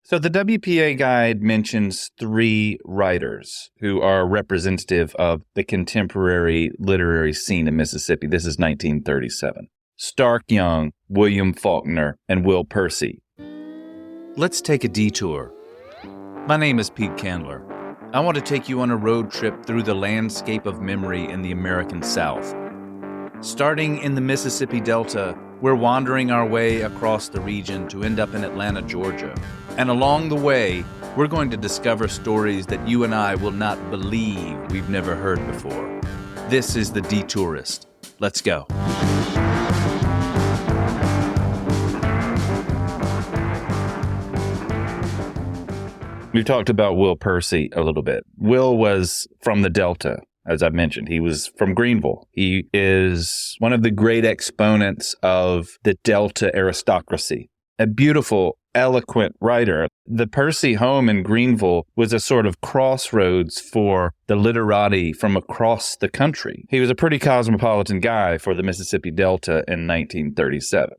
So the WPA guide mentions three writers who are representative of the contemporary literary scene in Mississippi. This is 1937. Stark Young, William Faulkner, and Will Percy. Let's take a detour. My name is Pete Candler. I want to take you on a road trip through the landscape of memory in the American South. Starting in the Mississippi Delta, we're wandering our way across the region to end up in Atlanta, Georgia. And along the way, we're going to discover stories that you and I will not believe we've never heard before. This is The DETOURIST. Let's go. We've talked about Will Percy a little bit. Will was from the Delta, as I've mentioned. He was from Greenville. He is one of the great exponents of the Delta aristocracy. A beautiful, eloquent writer. The Percy home in Greenville was a sort of crossroads for the literati from across the country. He was a pretty cosmopolitan guy for the Mississippi Delta in 1937.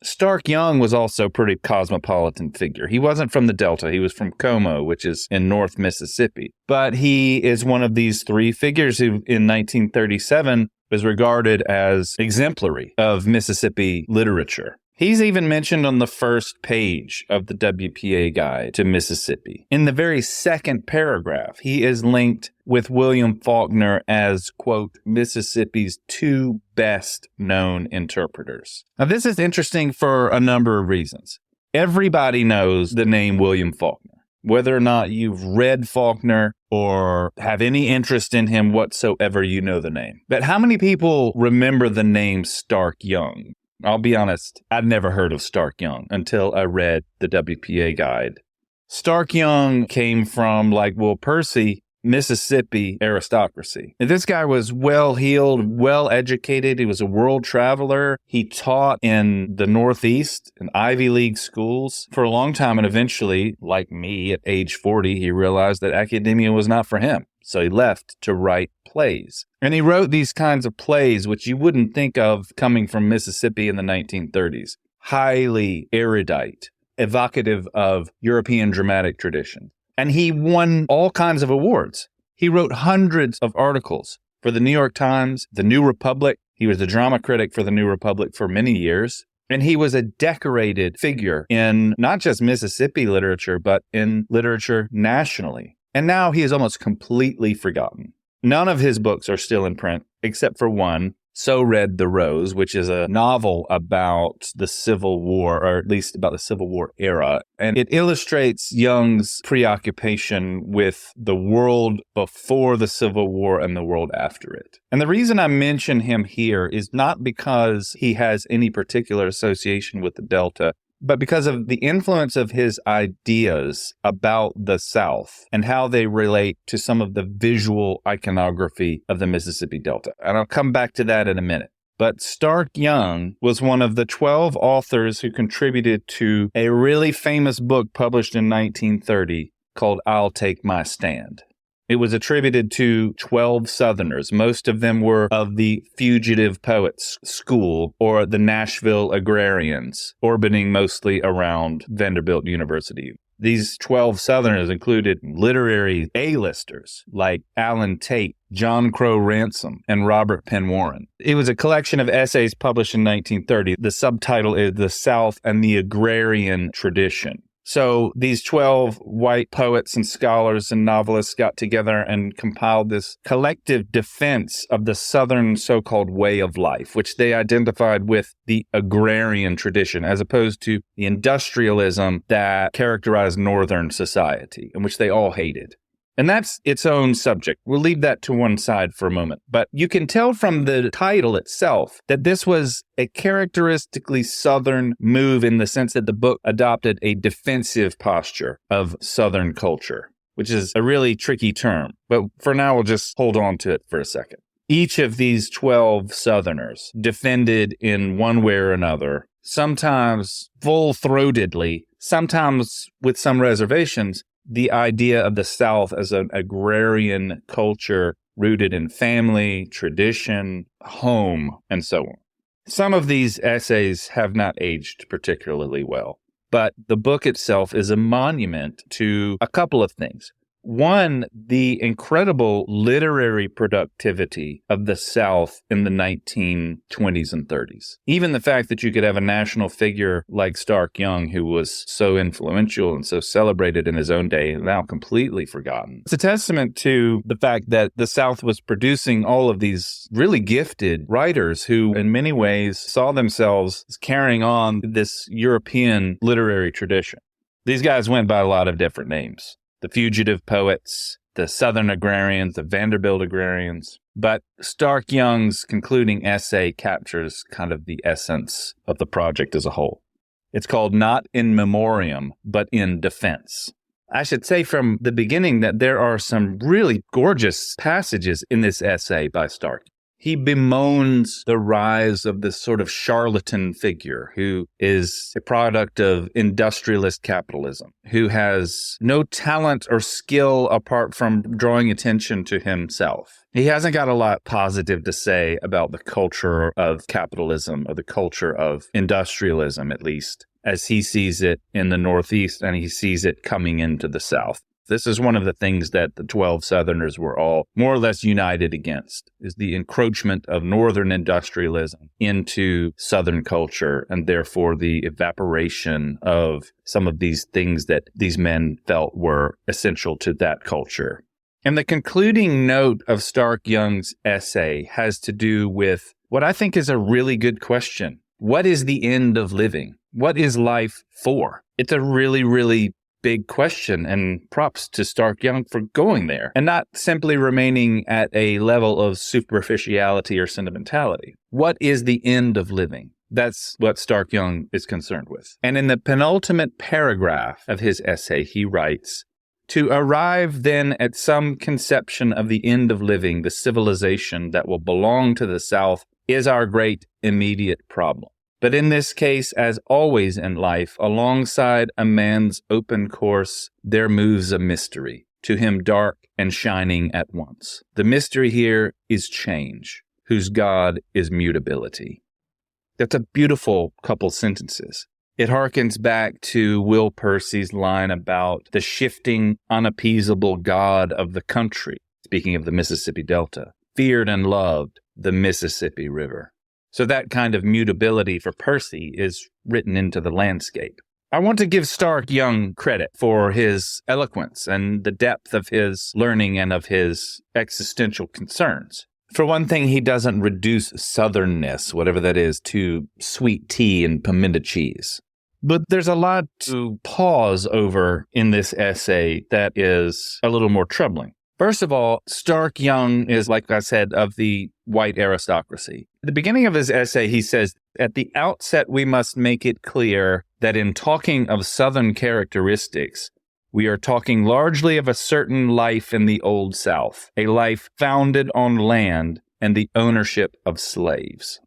Stark Young was also a pretty cosmopolitan figure. He wasn't from the Delta. He was from Como, which is in North Mississippi. But he is one of these three figures who, in 1937, was regarded as exemplary of Mississippi literature. He's even mentioned on the first page of the WPA Guide to Mississippi. In the very second paragraph, he is linked with William Faulkner as, quote, Mississippi's two best known interpreters. Now, this is interesting for a number of reasons. Everybody knows the name William Faulkner. Whether or not you've read Faulkner or have any interest in him whatsoever, you know the name. But how many people remember the name Stark Young? I'll be honest, I'd never heard of Stark Young until I read the WPA Guide. Stark Young came from, like Will Percy, Mississippi aristocracy. And this guy was well-heeled, well-educated. He was a world traveler. He taught in the Northeast in Ivy League schools for a long time. And eventually, like me at age 40, he realized that academia was not for him. So he left to write plays. And he wrote these kinds of plays, which you wouldn't think of coming from Mississippi in the 1930s. Highly erudite, evocative of European dramatic tradition. And he won all kinds of awards. He wrote hundreds of articles for the New York Times, the New Republic. He was the drama critic for the New Republic for many years. And he was a decorated figure in not just Mississippi literature, but in literature nationally. And now he is almost completely forgotten. None of his books are still in print, except for one, So Red the Rose, which is a novel about the Civil War, or at least about the Civil War era. And it illustrates Young's preoccupation with the world before the Civil War and the world after it. And the reason I mention him here is not because he has any particular association with the Delta, but because of the influence of his ideas about the South and how they relate to some of the visual iconography of the Mississippi Delta. And I'll come back to that in a minute. But Stark Young was one of the 12 authors who contributed to a really famous book published in 1930 called I'll Take My Stand. It was attributed to 12 Southerners. Most of them were of the fugitive poets school or the Nashville agrarians, orbiting mostly around Vanderbilt University. These 12 Southerners included literary A-listers like Allen Tate, John Crow Ransom, and Robert Penn Warren. It was a collection of essays published in 1930. The subtitle is The South and the Agrarian Tradition. So these 12 white poets and scholars and novelists got together and compiled this collective defense of the Southern so-called way of life, which they identified with the agrarian tradition, as opposed to the industrialism that characterized Northern society, and which they all hated. And that's its own subject. We'll leave that to one side for a moment. But you can tell from the title itself that this was a characteristically Southern move in the sense that the book adopted a defensive posture of Southern culture, which is a really tricky term. But for now, we'll just hold on to it for a second. Each of these 12 Southerners defended in one way or another, sometimes full-throatedly, sometimes with some reservations, the idea of the South as an agrarian culture rooted in family, tradition, home, and so on. Some of these essays have not aged particularly well. But the book itself is a monument to a couple of things. One, the incredible literary productivity of the South in the 1920s and 30s. Even the fact that you could have a national figure like Stark Young, who was so influential and so celebrated in his own day, now completely forgotten. It's a testament to the fact that the South was producing all of these really gifted writers who, in many ways, saw themselves as carrying on this European literary tradition. These guys went by a lot of different names. The fugitive poets, the Southern agrarians, the Vanderbilt agrarians. But Stark Young's concluding essay captures kind of the essence of the project as a whole. It's called Not in Memoriam, but in Defense. I should say from the beginning that there are some really gorgeous passages in this essay by Stark. He bemoans the rise of this sort of charlatan figure who is a product of industrialist capitalism, who has no talent or skill apart from drawing attention to himself. He hasn't got a lot positive to say about the culture of capitalism or the culture of industrialism, at least, as he sees it in the Northeast and he sees it coming into the South. This is one of the things that the 12 Southerners were all more or less united against, is the encroachment of Northern industrialism into Southern culture, and therefore the evaporation of some of these things that these men felt were essential to that culture. And the concluding note of Stark Young's essay has to do with what I think is a really good question. What is the end of living? What is life for? It's a really, really big question, and props to Stark Young for going there and not simply remaining at a level of superficiality or sentimentality. What is the end of living? That's what Stark Young is concerned with. And in the penultimate paragraph of his essay, he writes, "To arrive then at some conception of the end of living, the civilization that will belong to the South, is our great immediate problem. But in this case, as always in life, alongside a man's open course, there moves a mystery, to him dark and shining at once. The mystery here is change, whose God is mutability." That's a beautiful couple sentences. It harkens back to Will Percy's line about the shifting, unappeasable God of the country, speaking of the Mississippi Delta, feared and loved the Mississippi River. So that kind of mutability for Percy is written into the landscape. I want to give Stark Young credit for his eloquence and the depth of his learning and of his existential concerns. For one thing, he doesn't reduce Southernness, whatever that is, to sweet tea and pimento cheese. But there's a lot to pause over in this essay that is a little more troubling. First of all, Stark Young is, like I said, of the white aristocracy. At the beginning of his essay, he says, "At the outset, we must make it clear that in talking of Southern characteristics, we are talking largely of a certain life in the Old South, a life founded on land and the ownership of slaves."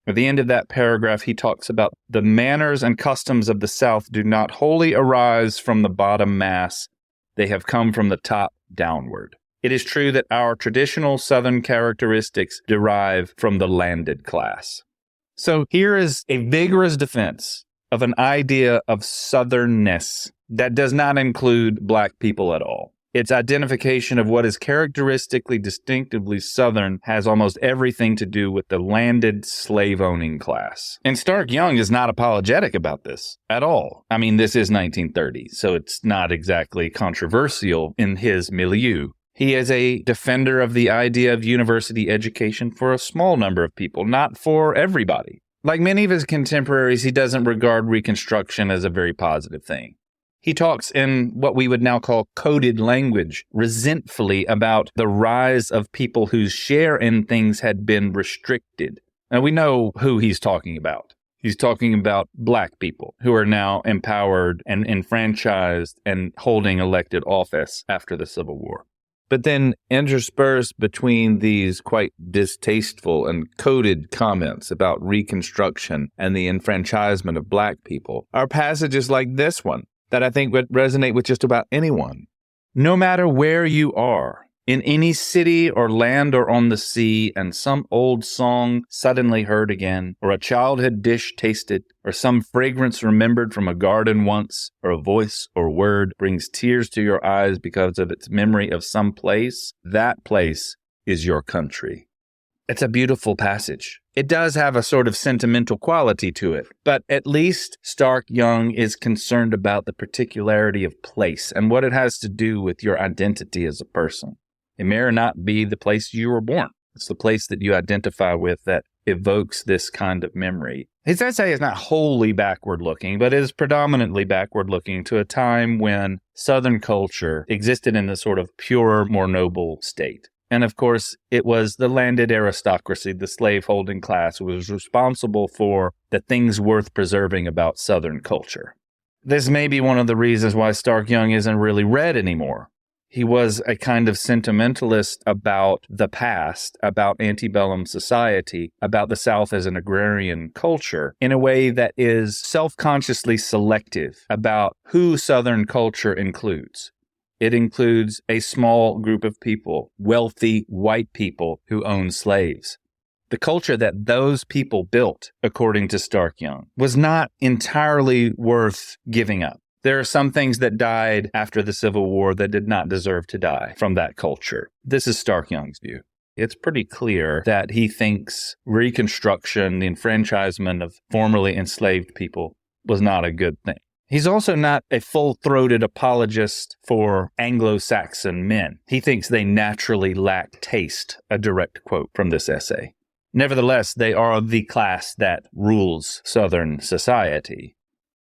At the end of that paragraph, he talks about the manners and customs of the South do not wholly arise from the bottom mass. They have come from the top downward. It is true that our traditional Southern characteristics derive from the landed class. So here is a vigorous defense of an idea of Southernness that does not include Black people at all. Its identification of what is characteristically distinctively Southern has almost everything to do with the landed slave-owning class. And Stark Young is not apologetic about this at all. I mean, this is 1930, so it's not exactly controversial in his milieu. He is a defender of the idea of university education for a small number of people, not for everybody. Like many of his contemporaries, he doesn't regard Reconstruction as a very positive thing. He talks in what we would now call coded language, resentfully about the rise of people whose share in things had been restricted. Now, we know who he's talking about. He's talking about Black people who are now empowered and enfranchised and holding elected office after the Civil War. But then interspersed between these quite distasteful and coded comments about Reconstruction and the enfranchisement of Black people are passages like this one that I think would resonate with just about anyone. No matter where you are, In any city or land or on the sea, and some old song suddenly heard again, or a childhood dish tasted, or some fragrance remembered from a garden once, or a voice or word brings tears to your eyes because of its memory of some place, that place is your country. It's a beautiful passage. It does have a sort of sentimental quality to it, but at least Stark Young is concerned about the particularity of place and what it has to do with your identity as a person. It may or not be the place you were born. It's the place that you identify with that evokes this kind of memory. His essay is not wholly backward-looking, but is predominantly backward-looking to a time when Southern culture existed in a sort of purer, more noble state. And of course, it was the landed aristocracy, the slave-holding class, who was responsible for the things worth preserving about Southern culture. This may be one of the reasons why Stark Young isn't really read anymore. He was a kind of sentimentalist about the past, about antebellum society, about the South as an agrarian culture, in a way that is self-consciously selective about who Southern culture includes. It includes a small group of people, wealthy white people who own slaves. The culture that those people built, according to Stark Young, was not entirely worth giving up. There are some things that died after the Civil War that did not deserve to die from that culture. This is Stark Young's view. It's pretty clear that he thinks Reconstruction, the enfranchisement of formerly enslaved people, was not a good thing. He's also not a full-throated apologist for Anglo-Saxon men. He thinks they naturally lack taste, a direct quote from this essay. Nevertheless, they are the class that rules Southern society.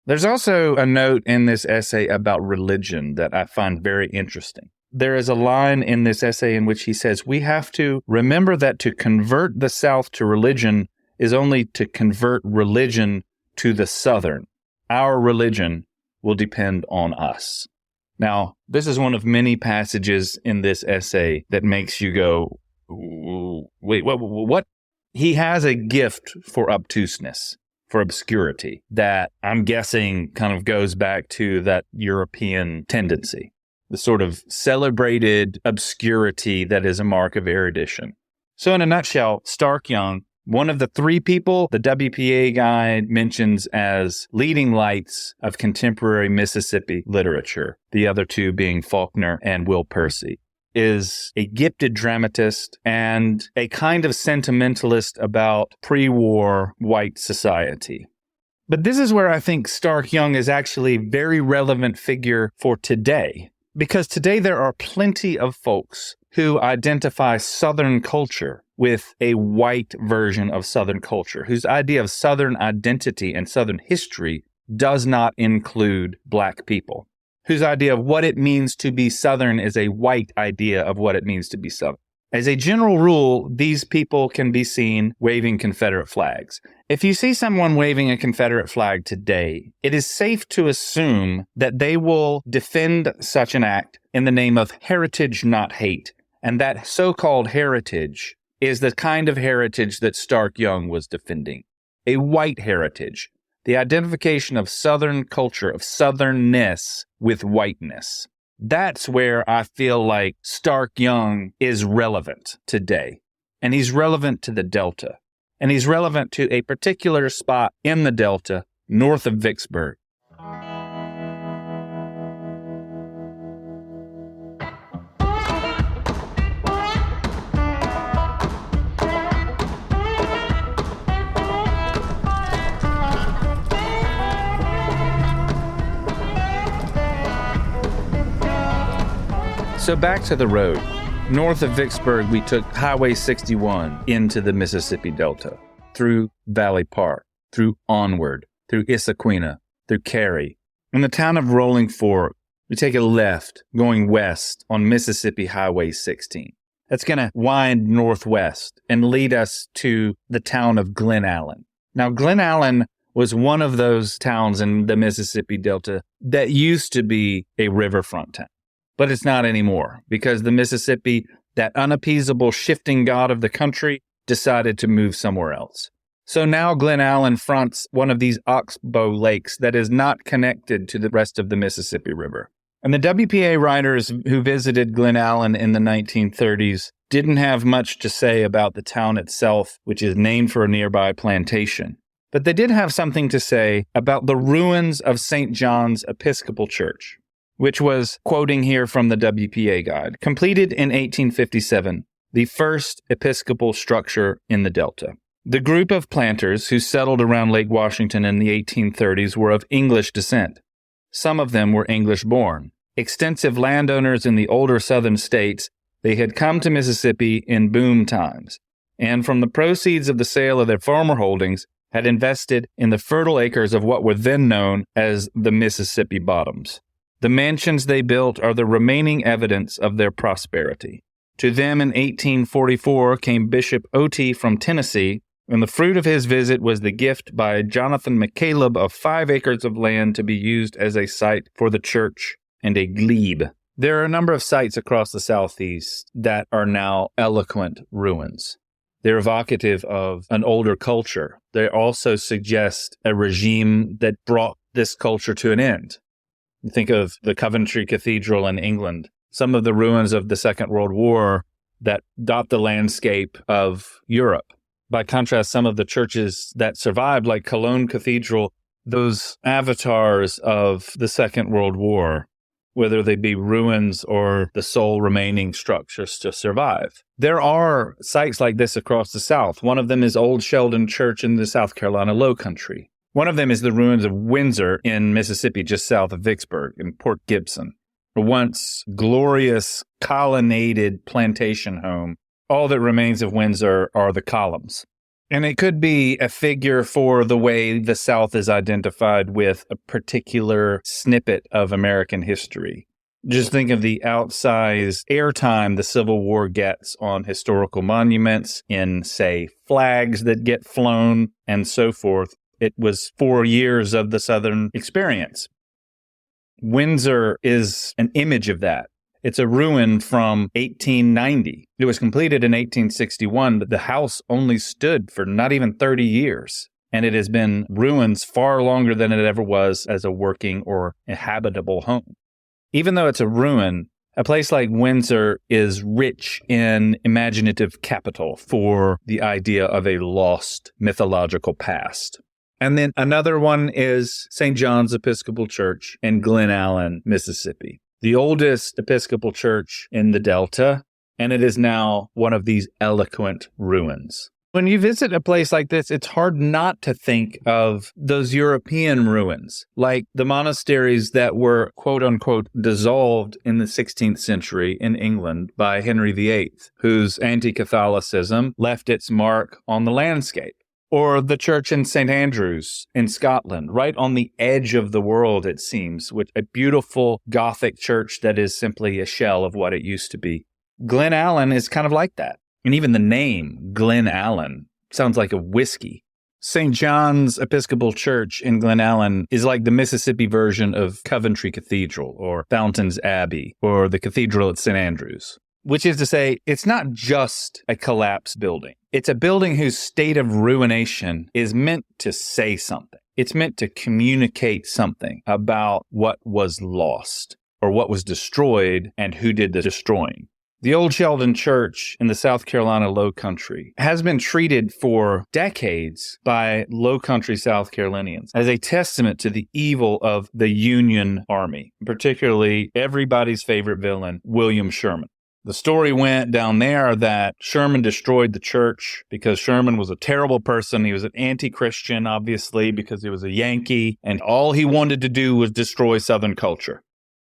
There's also a note in this essay about religion that I find very interesting. There is a line in this essay in which he says, "We have to remember that to convert the South to religion is only to convert religion to the Southern. Our religion will depend on us." Now, this is one of many passages in this essay that makes you go, wait, what? He has a gift for obtuseness, for obscurity, that I'm guessing kind of goes back to that European tendency, the sort of celebrated obscurity that is a mark of erudition. So in a nutshell, Stark Young, one of the three people the WPA guide mentions as leading lights of contemporary Mississippi literature, the other two being Faulkner and Will Percy, is a gifted dramatist and a kind of sentimentalist about pre-war white society. But this is where I think Stark Young is actually a very relevant figure for today, because today there are plenty of folks who identify Southern culture with a white version of Southern culture, whose idea of Southern identity and Southern history does not include Black people, whose idea of what it means to be Southern is a white idea of what it means to be Southern. As a general rule, these people can be seen waving Confederate flags. If you see someone waving a Confederate flag today, it is safe to assume that they will defend such an act in the name of heritage, not hate. And that so-called heritage is the kind of heritage that Stark Young was defending. A white heritage. The identification of Southern culture, of Southernness with whiteness. That's where I feel like Stark Young is relevant today. And he's relevant to the Delta. And he's relevant to a particular spot in the Delta, north of Vicksburg. So back to the road. North of Vicksburg, we took Highway 61 into the Mississippi Delta, through Valley Park, through Onward, through Issaquena, through Cary. In the town of Rolling Fork, we take a left going west on Mississippi Highway 16. That's going to wind northwest and lead us to the town of Glen Allan. Now, Glen Allan was one of those towns in the Mississippi Delta that used to be a riverfront town. But it's not anymore because the Mississippi, that unappeasable shifting god of the country, decided to move somewhere else. So now Glen Allan fronts one of these oxbow lakes that is not connected to the rest of the Mississippi River. And the WPA writers who visited Glen Allan in the 1930s didn't have much to say about the town itself, which is named for a nearby plantation. But they did have something to say about the ruins of St. John's Episcopal Church, which was, quoting here from the WPA guide, completed in 1857, the first Episcopal structure in the Delta. The group of planters who settled around Lake Washington in the 1830s were of English descent. Some of them were English-born. Extensive landowners in the older southern states, they had come to Mississippi in boom times, and from the proceeds of the sale of their former holdings, had invested in the fertile acres of what were then known as the Mississippi Bottoms. The mansions they built are the remaining evidence of their prosperity. To them in 1844 came Bishop Otey from Tennessee, and the fruit of his visit was the gift by Jonathan McCaleb of 5 acres of land to be used as a site for the church and a glebe. There are a number of sites across the Southeast that are now eloquent ruins. They're evocative of an older culture. They also suggest a regime that brought this culture to an end. Think of the Coventry Cathedral in England, some of the ruins of the Second World War that dot the landscape of Europe. By contrast, some of the churches that survived, like Cologne Cathedral, those avatars of the Second World War, whether they be ruins or the sole remaining structures to survive. There are sites like this across the South. One of them is Old Sheldon Church in the South Carolina Low Country. One of them is the ruins of Windsor in Mississippi, just south of Vicksburg in Port Gibson, a once glorious colonnaded plantation home. All that remains of Windsor are the columns. And it could be a figure for the way the South is identified with a particular snippet of American history. Just think of the outsized airtime the Civil War gets on historical monuments, in, say, flags that get flown, and so forth. It was 4 years of the Southern experience. Windsor is an image of that. It's a ruin from 1890. It was completed in 1861, but the house only stood for not even 30 years. And it has been ruins far longer than it ever was as a working or habitable home. Even though it's a ruin, a place like Windsor is rich in imaginative capital for the idea of a lost mythological past. And then another one is St. John's Episcopal Church in Glen Allan, Mississippi, the oldest Episcopal church in the Delta, and it is now one of these eloquent ruins. When you visit a place like this, it's hard not to think of those European ruins, like the monasteries that were, quote-unquote, dissolved in the 16th century in England by Henry VIII, whose anti-Catholicism left its mark on the landscape. Or the church in St. Andrews in Scotland, right on the edge of the world, it seems, with a beautiful Gothic church that is simply a shell of what it used to be. Glen Allan is kind of like that. And even the name, Glen Allan, sounds like a whiskey. St. John's Episcopal Church in Glen Allan is like the Mississippi version of Coventry Cathedral or Fountains Abbey or the Cathedral at St. Andrews. Which is to say, it's not just a collapsed building. It's a building whose state of ruination is meant to say something. It's meant to communicate something about what was lost or what was destroyed and who did the destroying. The Old Sheldon Church in the South Carolina Low Country has been treated for decades by Low Country South Carolinians as a testament to the evil of the Union Army, particularly everybody's favorite villain, William Sherman. The story went down there that Sherman destroyed the church because Sherman was a terrible person. He was an anti-Christian, obviously, because he was a Yankee, and all he wanted to do was destroy Southern culture.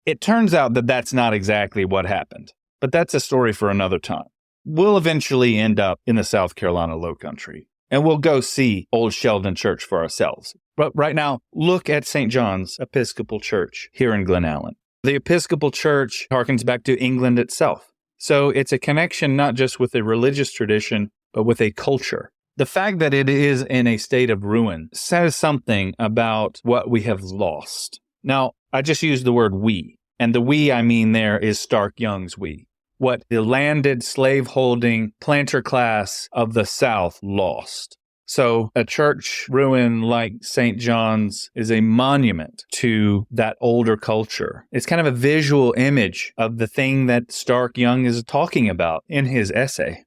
It turns out that that's not exactly what happened, but that's a story for another time. We'll eventually end up in the South Carolina Low Country, and we'll go see Old Sheldon Church for ourselves. But right now, look at St. John's Episcopal Church here in Glen Allan. The Episcopal Church harkens back to England itself. So it's a connection not just with a religious tradition, but with a culture. The fact that it is in a state of ruin says something about what we have lost. Now, I just used the word we, and the we I mean there is Stark Young's we. What the landed, slave-holding planter class of the South lost. So a church ruin like St. John's is a monument to that older culture. It's kind of a visual image of the thing that Stark Young is talking about in his essay.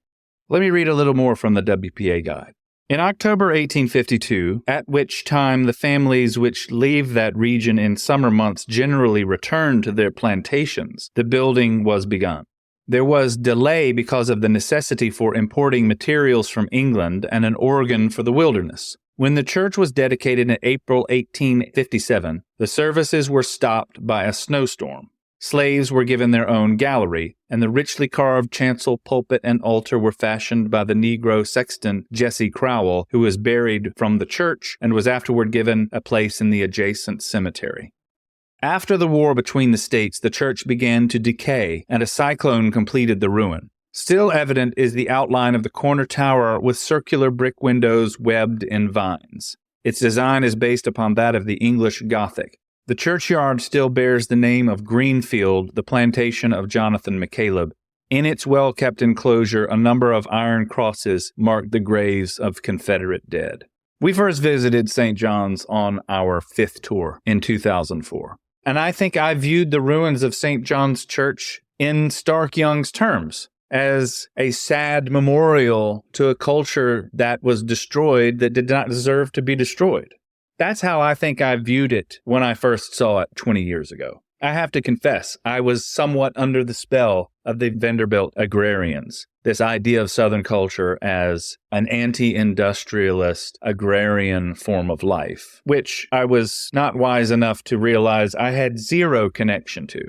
Let me read a little more from the WPA guide. In October 1852, at which time the families which leave that region in summer months generally return to their plantations, the building was begun. There was delay because of the necessity for importing materials from England and an organ for the wilderness. When the church was dedicated in April 1857, the services were stopped by a snowstorm. Slaves were given their own gallery, and the richly carved chancel, pulpit, and altar were fashioned by the Negro sexton Jesse Crowell, who was buried from the church and was afterward given a place in the adjacent cemetery. After the war between the states, the church began to decay, and a cyclone completed the ruin. Still evident is the outline of the corner tower with circular brick windows webbed in vines. Its design is based upon that of the English Gothic. The churchyard still bears the name of Greenfield, the plantation of Jonathan McCaleb. In its well-kept enclosure, a number of iron crosses mark the graves of Confederate dead. We first visited St. John's on our 5th tour in 2004. And I think I viewed the ruins of St. John's Church in Stark Young's terms, as a sad memorial to a culture that was destroyed that did not deserve to be destroyed. That's how I think I viewed it when I first saw it 20 years ago. I have to confess, I was somewhat under the spell of the Vanderbilt agrarians, this idea of Southern culture as an anti-industrialist agrarian form of life, which I was not wise enough to realize I had zero connection to.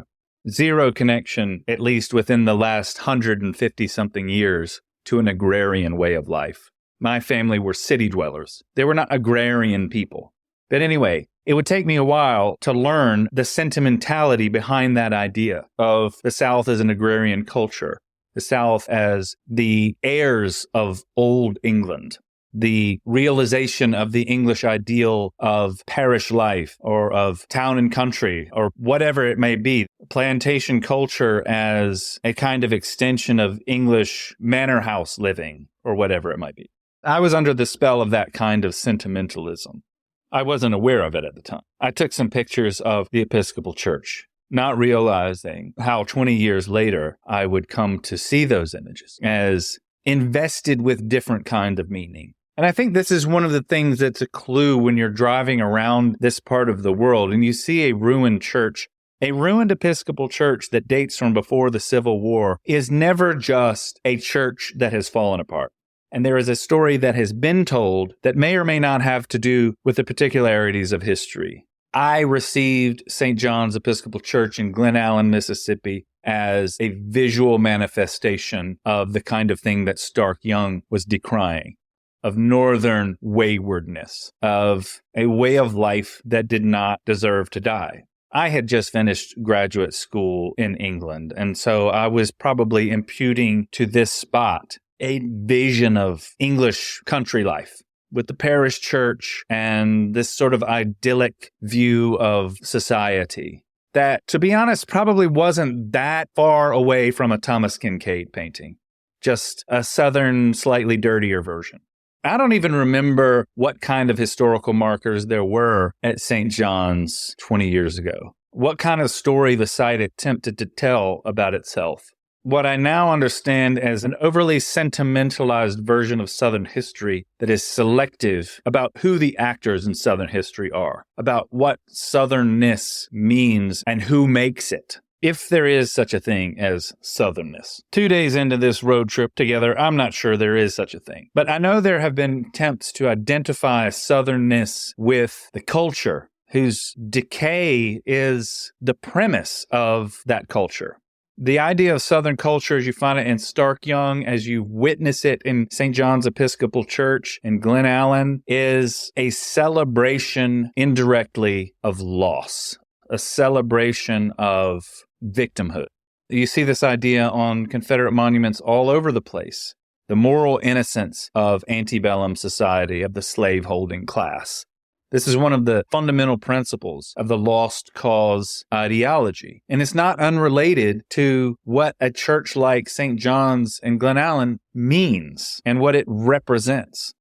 Zero connection, at least within the last 150-something years, to an agrarian way of life. My family were city dwellers. They were not agrarian people. But anyway, it would take me a while to learn the sentimentality behind that idea of the South as an agrarian culture, the South as the heirs of old England, the realization of the English ideal of parish life or of town and country or whatever it may be, plantation culture as a kind of extension of English manor house living or whatever it might be. I was under the spell of that kind of sentimentalism. I wasn't aware of it at the time. I took some pictures of the Episcopal Church, not realizing how 20 years later I would come to see those images as invested with different kind of meaning. And I think this is one of the things that's a clue when you're driving around this part of the world and you see a ruined church. A ruined Episcopal church that dates from before the Civil War is never just a church that has fallen apart. And there is a story that has been told that may or may not have to do with the particularities of history. I received St. John's Episcopal Church in Glen Allan, Mississippi, as a visual manifestation of the kind of thing that Stark Young was decrying, of northern waywardness, of a way of life that did not deserve to die. I had just finished graduate school in England, and so I was probably imputing to this spot a vision of English country life with the parish church and this sort of idyllic view of society that, to be honest, probably wasn't that far away from a Thomas Kincaid painting, just a southern, slightly dirtier version. I don't even remember what kind of historical markers there were at St. John's 20 years ago, what kind of story the site attempted to tell about itself. What I now understand as an overly sentimentalized version of Southern history that is selective about who the actors in Southern history are, about what Southernness means and who makes it, if there is such a thing as Southernness. 2 days into this road trip together, I'm not sure there is such a thing. But I know there have been attempts to identify Southernness with the culture, whose decay is the premise of that culture. The idea of Southern culture as you find it in Stark Young, as you witness it in St. John's Episcopal Church in Glen Allan, is a celebration indirectly of loss, a celebration of victimhood. You see this idea on Confederate monuments all over the place. The moral innocence of antebellum society, of the slave-holding class. This is one of the fundamental principles of the lost cause ideology. And it's not unrelated to what a church like St. John's and Glen Allan means and what it represents.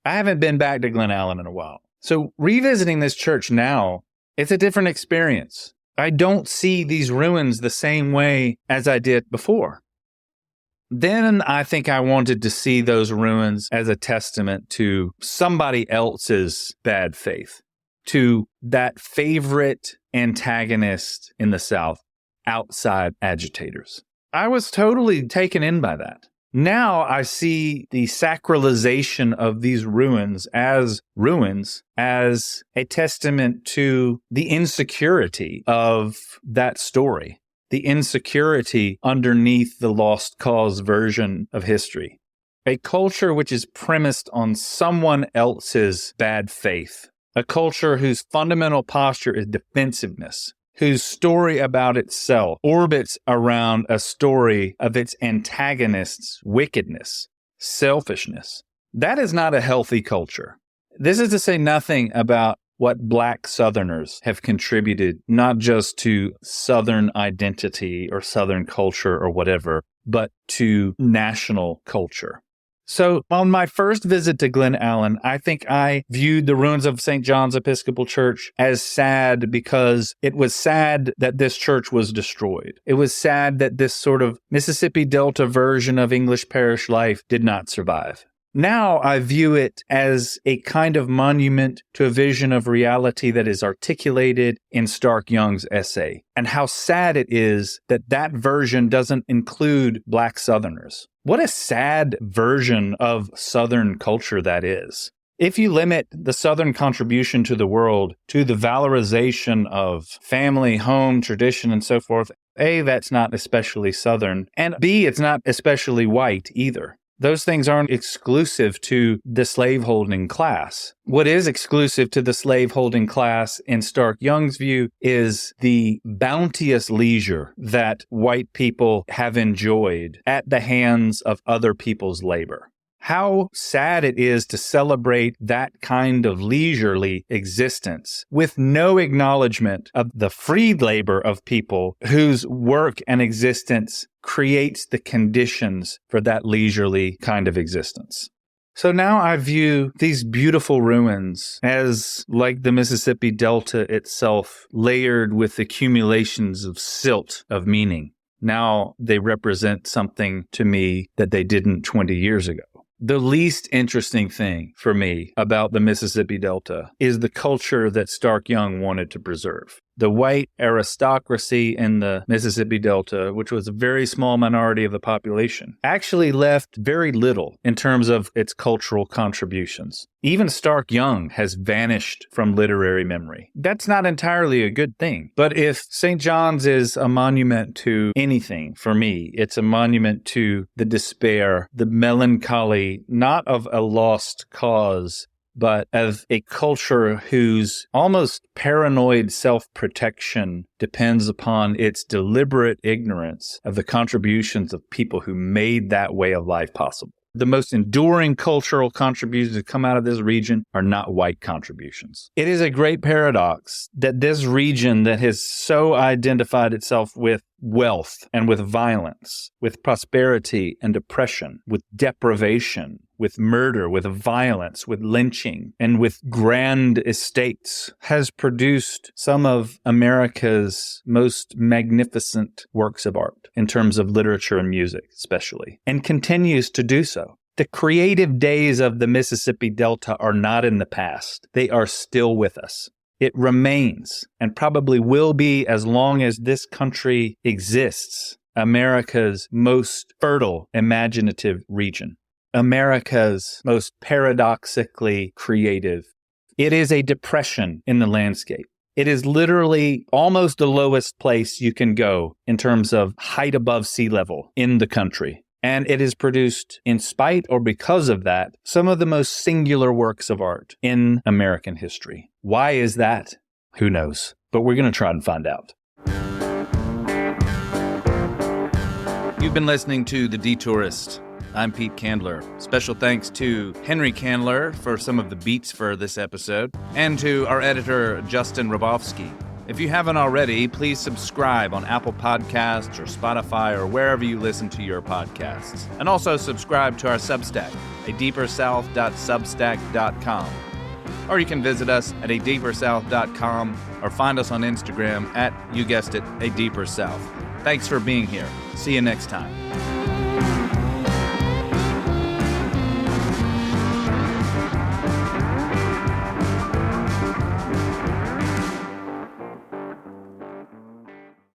I haven't been back to Glen Allan in a while. So revisiting this church now, it's a different experience. I don't see these ruins the same way as I did before. Then I think I wanted to see those ruins as a testament to somebody else's bad faith, to that favorite antagonist in the South, outside agitators. I was totally taken in by that. Now I see the sacralization of these ruins as a testament to the insecurity of that story, the insecurity underneath the lost cause version of history. A culture which is premised on someone else's bad faith, a culture whose fundamental posture is defensiveness, whose story about itself orbits around a story of its antagonist's wickedness, selfishness. That is not a healthy culture. This is to say nothing about what Black Southerners have contributed, not just to Southern identity or Southern culture or whatever, but to national culture. So on my first visit to Glen Allan, I think I viewed the ruins of St. John's Episcopal Church as sad because it was sad that this church was destroyed. It was sad that this sort of Mississippi Delta version of English parish life did not survive. Now I view it as a kind of monument to a vision of reality that is articulated in Stark Young's essay, and how sad it is that that version doesn't include Black Southerners. What a sad version of Southern culture that is. If you limit the Southern contribution to the world to the valorization of family, home, tradition, and so forth, A, that's not especially Southern, and B, it's not especially white either. Those things aren't exclusive to the slaveholding class. What is exclusive to the slaveholding class in Stark Young's view is the bounteous leisure that white people have enjoyed at the hands of other people's labor. How sad it is to celebrate that kind of leisurely existence with no acknowledgement of the freed labor of people whose work and existence creates the conditions for that leisurely kind of existence. So now I view these beautiful ruins as like the Mississippi Delta itself, layered with accumulations of silt of meaning. Now they represent something to me that they didn't 20 years ago. The least interesting thing for me about the Mississippi Delta is the culture that Stark Young wanted to preserve. The white aristocracy in the Mississippi Delta, which was a very small minority of the population, actually left very little in terms of its cultural contributions. Even Stark Young has vanished from literary memory. That's not entirely a good thing. But if St. John's is a monument to anything, for me, it's a monument to the despair, the melancholy, not of a lost cause, but of a culture whose almost paranoid self-protection depends upon its deliberate ignorance of the contributions of people who made that way of life possible. The most enduring cultural contributions that come out of this region are not white contributions. It is a great paradox that this region that has so identified itself with wealth and with violence, with prosperity and oppression, with deprivation, with murder, with violence, with lynching, and with grand estates, has produced some of America's most magnificent works of art in terms of literature and music, especially, and continues to do so. The creative days of the Mississippi Delta are not in the past. They are still with us. It remains, and probably will be as long as this country exists, America's most fertile, imaginative region. America's most paradoxically creative. It is a depression in the landscape. It is literally almost the lowest place you can go in terms of height above sea level in the country. And it has produced, in spite or because of that, some of the most singular works of art in American history. Why is that? Who knows? But we're going to try and find out. You've been listening to The Detourist. I'm Pete Candler. Special thanks to Henry Candler for some of the beats for this episode, and to our editor, Justin Rabowski. If you haven't already, please subscribe on Apple Podcasts or Spotify or wherever you listen to your podcasts. And also subscribe to our Substack, adeepersouth.substack.com. Or you can visit us at adeepersouth.com or find us on Instagram at, you guessed it, A Deeper South. Thanks for being here. See you next time.